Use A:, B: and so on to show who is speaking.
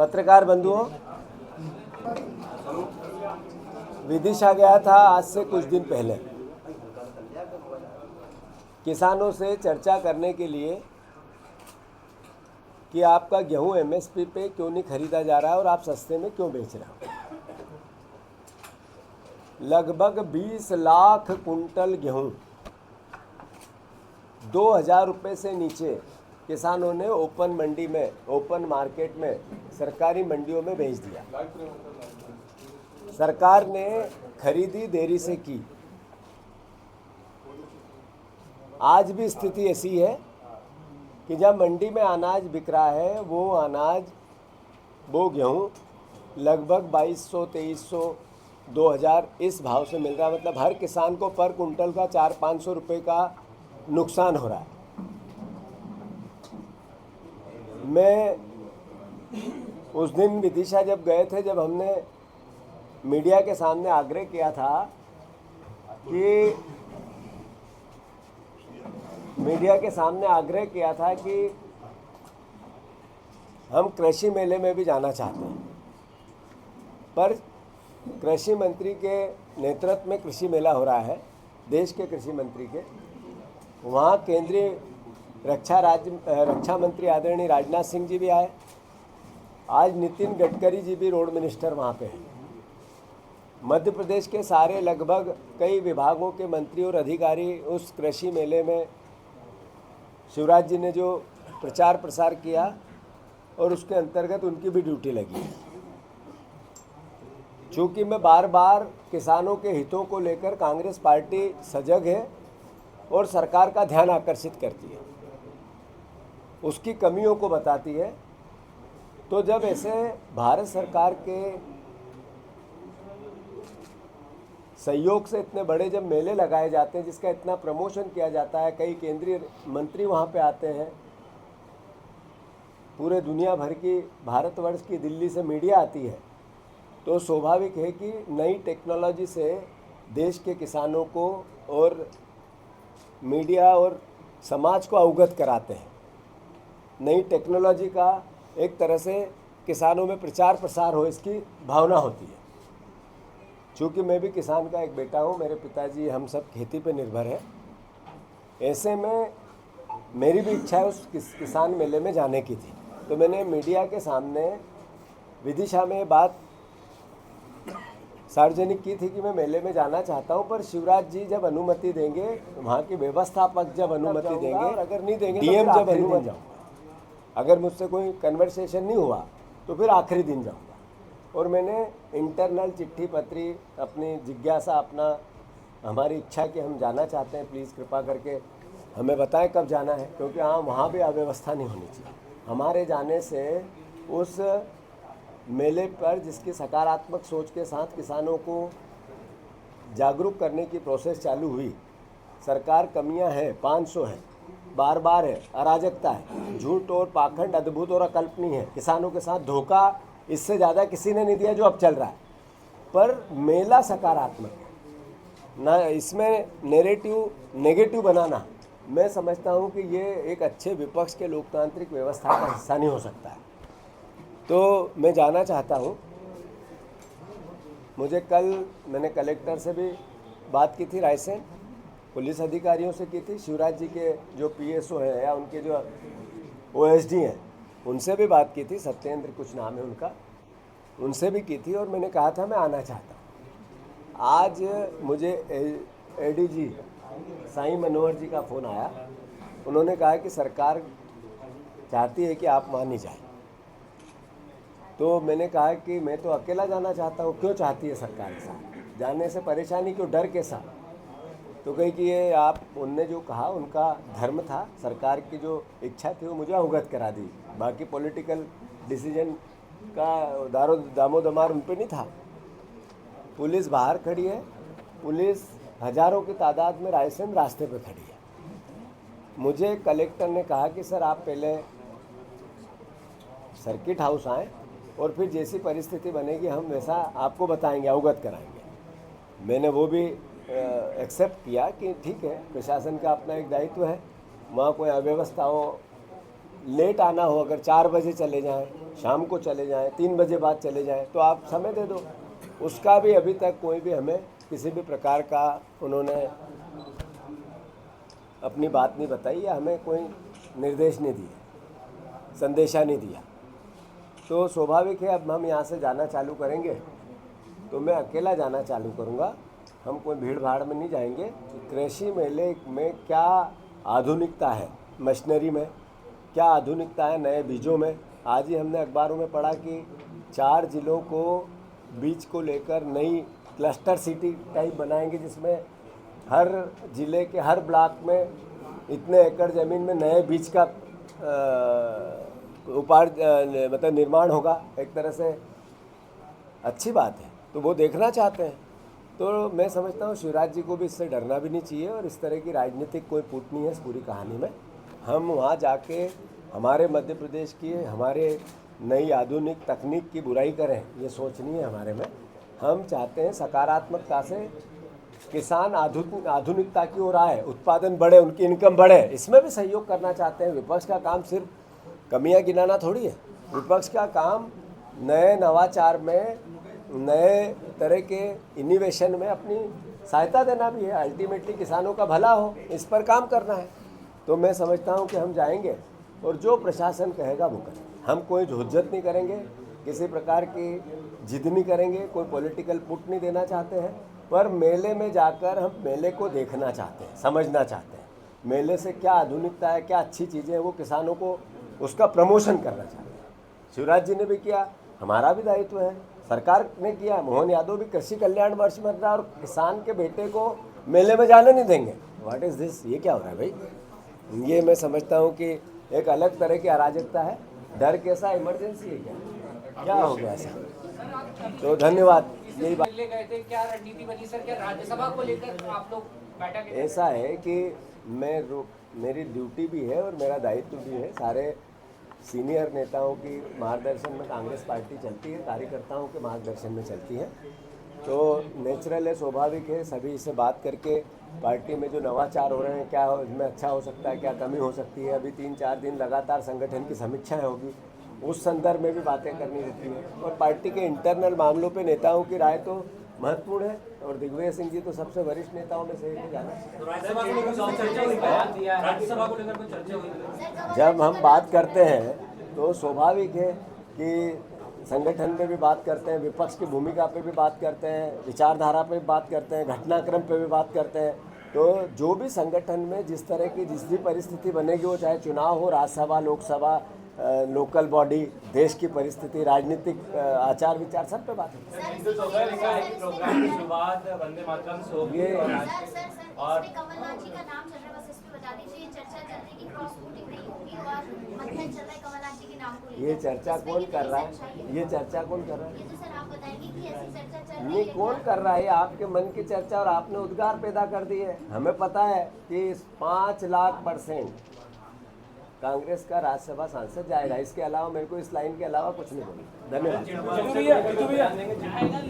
A: पत्रकार बंधुओं, विदिशा गया था आज से कुछ दिन पहले किसानों से चर्चा करने के लिए कि आपका गेहूं एमएसपी पे क्यों नहीं खरीदा जा रहा है और आप सस्ते में क्यों बेच रहे हो। लगभग 20 लाख कुंटल गेहूं 2000 रुपये से नीचे किसानों ने ओपन मंडी में, ओपन मार्केट में, सरकारी मंडियों में बेच दिया। सरकार ने खरीदी देरी से की। आज भी स्थिति ऐसी है कि जब मंडी में अनाज बिक रहा है वो गेहूँ लगभग 2200, 2300, 2000 इस भाव से मिल रहा है। मतलब हर किसान को पर कुंटल का 400-500 रुपये का नुकसान हो रहा है। मैं उस दिन विदिशा जब गए थे, जब हमने मीडिया के सामने आग्रह किया था कि हम कृषि मेले में भी जाना चाहते हैं, पर कृषि मंत्री के नेतृत्व में कृषि मेला हो रहा है, देश के कृषि मंत्री के। वहाँ केंद्रीय रक्षा मंत्री आदरणीय राजनाथ सिंह जी भी आए। आज नितिन गडकरी जी भी रोड मिनिस्टर वहाँ पे हैं। मध्य प्रदेश के सारे लगभग कई विभागों के मंत्री और अधिकारी उस कृषि मेले में, शिवराज जी ने जो प्रचार प्रसार किया और उसके अंतर्गत उनकी भी ड्यूटी लगी। चूँकि मैं बार बार किसानों के हितों को लेकर, कांग्रेस पार्टी सजग है और सरकार का ध्यान आकर्षित करती है, उसकी कमियों को बताती है। तो जब ऐसे भारत सरकार के सहयोग से इतने बड़े जब मेले लगाए जाते हैं, जिसका इतना प्रमोशन किया जाता है, कई केंद्रीय मंत्री वहाँ पे आते हैं, पूरे दुनिया भर की, भारतवर्ष की, दिल्ली से मीडिया आती है, तो स्वाभाविक है कि नई टेक्नोलॉजी से देश के किसानों को और मीडिया और समाज को अवगत कराते हैं। नई टेक्नोलॉजी का एक तरह से किसानों में प्रचार प्रसार हो, इसकी भावना होती है। चूँकि मैं भी किसान का एक बेटा हूँ, मेरे पिताजी हम सब खेती पे निर्भर हैं, ऐसे में मेरी भी इच्छा है उस किसान मेले में जाने की थी। तो मैंने मीडिया के सामने विदिशा में बात सार्वजनिक की थी कि मैं मेले में जाना चाहता हूं, पर शिवराज जी जब अनुमति देंगे, वहाँ के व्यवस्थापक जब अनुमति देंगे, और अगर नहीं देंगे डीएम जब अनुमति जाऊँगा, अगर मुझसे कोई कन्वर्सेशन नहीं हुआ तो फिर आखिरी दिन जाऊँगा। और मैंने इंटरनल चिट्ठी पत्री अपनी जिज्ञासा, अपना हमारी इच्छा कि हम जाना चाहते हैं, प्लीज़ कृपा करके हमें बताएं कब जाना है, क्योंकि वहाँ भी अव्यवस्था नहीं होनी चाहिए। हमारे जाने से उस मेले पर, जिसकी सकारात्मक सोच के साथ किसानों को जागरूक करने की प्रोसेस चालू हुई, सरकार कमियां हैं, 500 है, बार बार है, अराजकता है, झूठ और पाखंड अद्भुत और अकल्पनीय है, किसानों के साथ धोखा इससे ज़्यादा किसी ने नहीं दिया जो अब चल रहा है। पर मेला सकारात्मक है ना, इसमें नेगेटिव बनाना, मैं समझता हूँ कि ये एक अच्छे विपक्ष के लोकतांत्रिक व्यवस्था का हिस्सा नहीं हो सकता है। तो मैं जाना चाहता हूँ। मैंने कलेक्टर से भी बात की थी, रायसेन पुलिस अधिकारियों से की थी, शिवराज जी के जो पीएसओ हैं या उनके जो ओएसडी हैं उनसे भी बात की थी, सत्येंद्र कुछ नाम है उनका, उनसे भी की थी, और मैंने कहा था मैं आना चाहता हूँ। आज मुझे एडीजी साईं मनोहर जी का फ़ोन आया। उन्होंने कहा कि सरकार चाहती है कि आप वहाँ नहीं जाएं। तो मैंने कहा कि मैं तो अकेला जाना चाहता हूँ। क्यों चाहती है सरकार के साथ जाने से परेशानी, क्यों, डर के साथ? तो कही कि ये उनने जो कहा उनका धर्म था, सरकार की जो इच्छा थी वो मुझे अवगत करा दी, बाकी पॉलिटिकल डिसीजन का दामोदमार उन पर नहीं था। पुलिस बाहर खड़ी है, पुलिस हजारों की तादाद में रायसेन रास्ते पे खड़ी है। मुझे कलेक्टर ने कहा कि सर आप पहले सर्किट हाउस आएँ और फिर जैसी परिस्थिति बनेगी हम वैसा आपको बताएंगे, अवगत कराएंगे। मैंने वो भी एक्सेप्ट किया कि ठीक है, प्रशासन का अपना एक दायित्व है, वहाँ कोई अव्यवस्था हो, लेट आना हो, अगर 4 बजे चले जाएं शाम को चले जाएं, 3 बजे बाद चले जाएं, तो आप समय दे दो। उसका भी अभी तक कोई भी हमें किसी भी प्रकार का उन्होंने अपनी बात नहीं बताई या हमें कोई निर्देश नहीं दिया, संदेशा नहीं दिया। तो स्वाभाविक है अब हम यहाँ से जाना चालू करेंगे तो मैं अकेला जाना चालू करूँगा, हम कोई भीड़ भाड़ में नहीं जाएंगे। कृषि मेले में क्या आधुनिकता है, मशीनरी में क्या आधुनिकता है, नए बीजों में। आज ही हमने अखबारों में पढ़ा कि 4 जिलों को बीज को लेकर नई क्लस्टर सिटी टाइप बनाएंगे, जिसमें हर जिले के हर ब्लॉक में इतने एकड़ ज़मीन में नए बीज का मतलब निर्माण होगा। एक तरह से अच्छी बात है, तो वो देखना चाहते हैं। तो मैं समझता हूँ शिवराज जी को भी इससे डरना भी नहीं चाहिए और इस तरह की राजनीतिक कोई पुट नहीं है इस पूरी कहानी में। हम वहाँ जाके हमारे मध्य प्रदेश की हमारे नई आधुनिक तकनीक की बुराई करें, ये सोच नहीं है हमारे में। हम चाहते हैं सकारात्मकता से किसान आधुनिकता की ओर आए, उत्पादन बढ़े, उनकी इनकम बढ़े, इसमें भी सहयोग करना चाहते हैं। विपक्ष का काम सिर्फ कमियां गिनाना थोड़ी है। विपक्ष का काम नए नवाचार में, नए तरह के इनोवेशन में अपनी सहायता देना भी है। अल्टीमेटली किसानों का भला हो, इस पर काम करना है। तो मैं समझता हूँ कि हम जाएंगे और जो प्रशासन कहेगा वो करें। हम कोई हुज्जत नहीं करेंगे, किसी प्रकार की जिद नहीं करेंगे, कोई पॉलिटिकल पुट नहीं देना चाहते हैं, पर मेले में जाकर हम मेले को देखना चाहते हैं, समझना चाहते हैं। मेले से क्या आधुनिकता है, क्या अच्छी चीज़ें हैं, वो किसानों को उसका प्रमोशन करना चाहते हैं। शिवराज जी ने भी किया, हमारा भी दायित्व है, सरकार ने किया। मोहन यादव भी कृषि कल्याण वर्ष में रहा और किसान के बेटे को मेले में जाने नहीं देंगे। What is this? ये क्या हो रहा है भाई? ये मैं समझता हूँ कि एक अलग तरह की अराजकता है। डर कैसा, इमरजेंसी है क्या हो गया ऐसा? तो धन्यवाद। यही बात
B: गए थे, क्या रणनीति बनी सर? क्या राज्यसभा को लेकर आप लोग बैठक?
A: ऐसा है कि मेरी ड्यूटी भी है और मेरा दायित्व भी है। सारे सीनियर नेताओं की मार्गदर्शन में कांग्रेस पार्टी चलती है, कार्यकर्ताओं के मार्गदर्शन में चलती है। तो नेचुरल है, स्वाभाविक है, सभी से बात करके पार्टी में जो नवाचार हो रहे हैं, क्या इसमें अच्छा हो सकता है, क्या कमी हो सकती है। अभी 3-4 दिन लगातार संगठन की समीक्षाएं होगी, उस संदर्भ में भी बातें करनी होती हैं। और पार्टी के इंटरनल मामलों पे नेताओं की राय तो महत्वपूर्ण है और दिग्विजय सिंह जी तो सबसे वरिष्ठ नेताओं में से एक जाना। जब हम बात करते हैं तो स्वाभाविक है कि संगठन पे भी बात करते हैं, विपक्ष की भूमिका पे भी बात करते हैं, विचारधारा पे भी बात करते हैं, घटनाक्रम पे भी बात करते हैं। तो जो भी संगठन में जिस तरह की जिस भी परिस्थिति बनेगी, वो चाहे चुनाव हो, राज्यसभा, लोकसभा, लोकल बॉडी, देश की परिस्थिति, राजनीतिक आचार विचार, सब पे बात है। ये
C: और कमलनाथ जी का नाम चल रहा है, बस इस पे बता दीजिए। चर्चा चल रही है कि क्रॉस वोटिंग नहीं होगी और मंथन चल रहा है कमलनाथ जी के नाम को लेकर।
A: ये चर्चा कौन कर रहा है? ये चर्चा कौन कर रहा है?
C: ये तो सर आप बताएंगे कि ऐसी चर्चा चल रही
A: ये
C: है।
A: कौन कर रहा है? आपके मन की चर्चा और आपने उद्गार पैदा कर दी है। हमें पता है कि 5 लाख% कांग्रेस का राज्यसभा सांसद जाएगा। इसके अलावा मेरे को इस लाइन के अलावा कुछ नहीं बोलना। धन्यवाद।